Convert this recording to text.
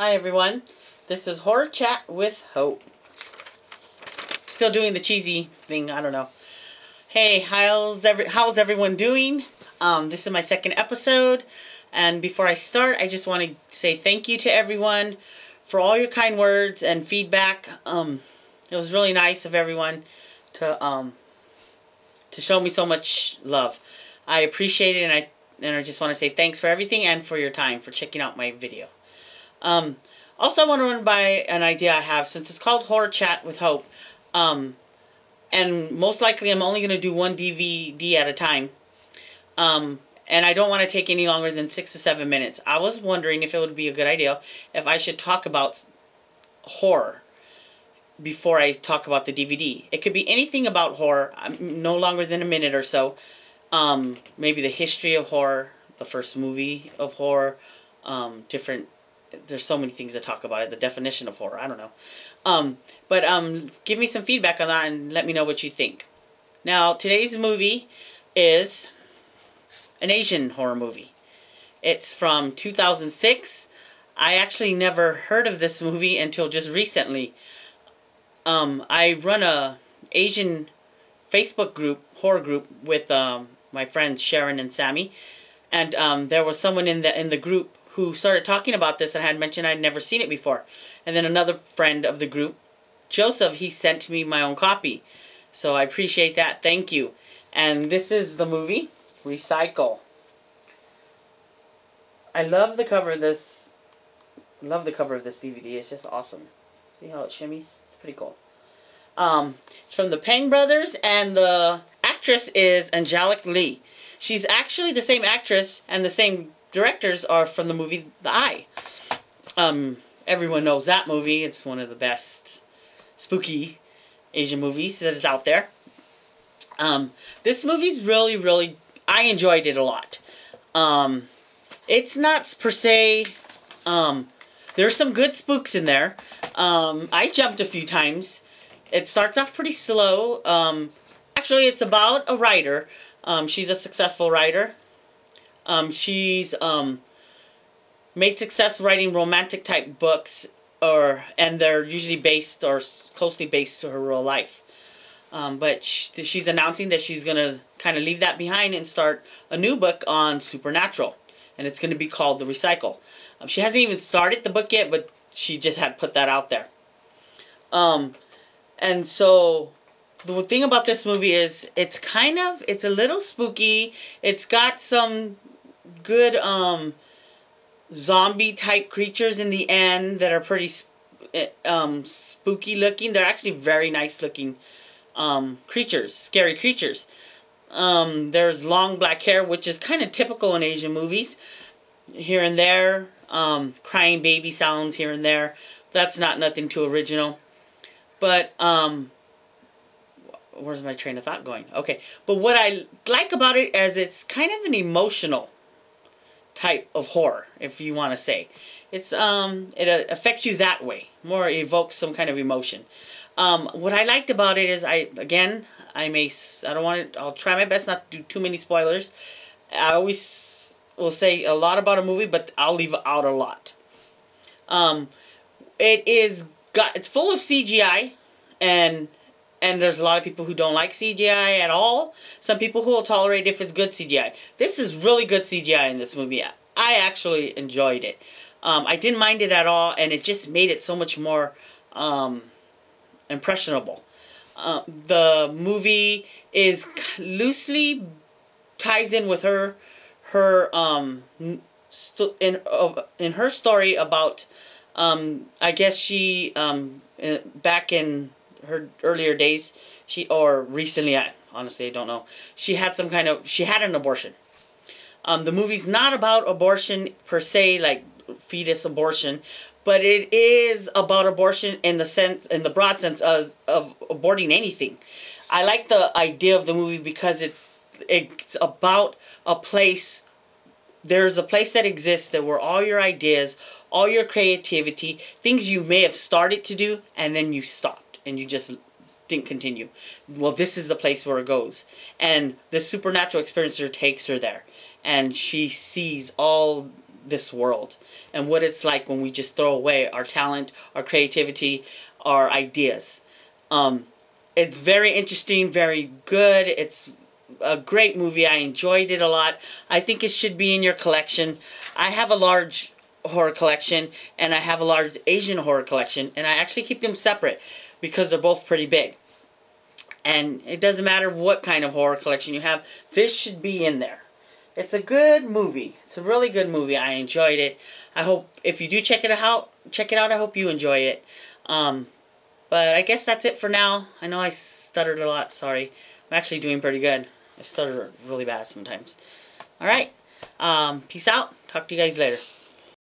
Hi everyone, this is Horror Chat with Hope. Still doing the cheesy thing, I don't know. Hey, how's everyone doing? This is my second episode, and before I start, I just want to say thank you to everyone for all your kind words and feedback. It was really nice of everyone to show me so much love. I appreciate it, and I just want to say thanks for everything and for your time for checking out my video. Also, I want to run by an idea I have, since it's called Horror Chat with Hope, and most likely I'm only going to do one DVD at a time, and I don't want to take any longer than 6 to 7 minutes. I was wondering if it would be a good idea if I should talk about horror before I talk about the DVD. It could be anything about horror, no longer than a minute or so. Maybe the history of horror, the first movie of horror, there's so many things to talk about it, the definition of horror, I don't know. But give me some feedback on that and let me know what you think. Now, today's movie is an Asian horror movie. It's from 2006. I actually never heard of this movie until just recently. I run a Asian Facebook group, horror group, with my friends Sharon and Sammy, and there was someone in the group who started talking about this and had mentioned I'd never seen it before. And then another friend of the group, Joseph, he sent me my own copy. So I appreciate that. Thank you. And this is the movie, Recycle. I love the cover of this. Love the cover of this DVD. It's just awesome. See how it shimmies? It's pretty cool. It's from the Pang Brothers, and the actress is Angelique Lee. She's actually the same actress, and the same directors are from the movie The Eye. Everyone knows that movie. It's one of the best spooky Asian movies that is out there. This movie's really, I enjoyed it a lot. It's not per se, there's some good spooks in there. I jumped a few times. It starts off pretty slow. Actually, it's about a writer. She's a successful writer. She's made success writing romantic type books, and they're usually based or closely based to her real life. But she's announcing that she's gonna kind of leave that behind and start a new book on supernatural, and it's gonna be called The Recycle. She hasn't even started the book yet, but she just had put that out there. And so the thing about this movie is it's a little spooky. It's got some good zombie type creatures in the end that are pretty spooky looking. They're actually very nice looking creatures, scary creatures. There's long black hair, which is kind of typical in Asian movies. Here and there, crying baby sounds here and there. That's nothing too original. But where's my train of thought going? Okay, but what I like about it is it's kind of an emotional type of horror, if you want to say. It's it affects you that way. More evokes some kind of emotion. What I liked about it is I'll try my best not to do too many spoilers. I always will say a lot about a movie, but I'll leave out a lot. It's full of CGI, and there's a lot of people who don't like CGI at all. Some people who will tolerate if it's good CGI. This is really good CGI in this movie. I actually enjoyed it. I didn't mind it at all, and it just made it so much more impressionable. The movie is loosely ties in with her in her story about I guess she back in her earlier days, recently, honestly I don't know, she had an abortion. The movie's not about abortion per se, like fetus abortion, but it is about abortion in the broad sense of aborting anything. I like the idea of the movie because it's about a place. There's a place that exists where all your ideas, all your creativity, things you may have started to do and then you stopped and you just didn't continue. Well, this is the place where it goes. And the supernatural experiencer takes her there. And she sees all this world and what it's like when we just throw away our talent, our creativity, our ideas. It's very interesting, very good. It's a great movie. I enjoyed it a lot. I think it should be in your collection. I have a large horror collection and I have a large Asian horror collection, and I actually keep them separate because they're both pretty big. And it doesn't matter what kind of horror collection you have, this should be in there. It's a good movie. It's a really good movie. I enjoyed it. I hope if you do check it out, I hope you enjoy it. But I guess that's it for now. I know I stuttered a lot. Sorry. I'm actually doing pretty good. I stutter really bad sometimes. Alright. Peace out. Talk to you guys later.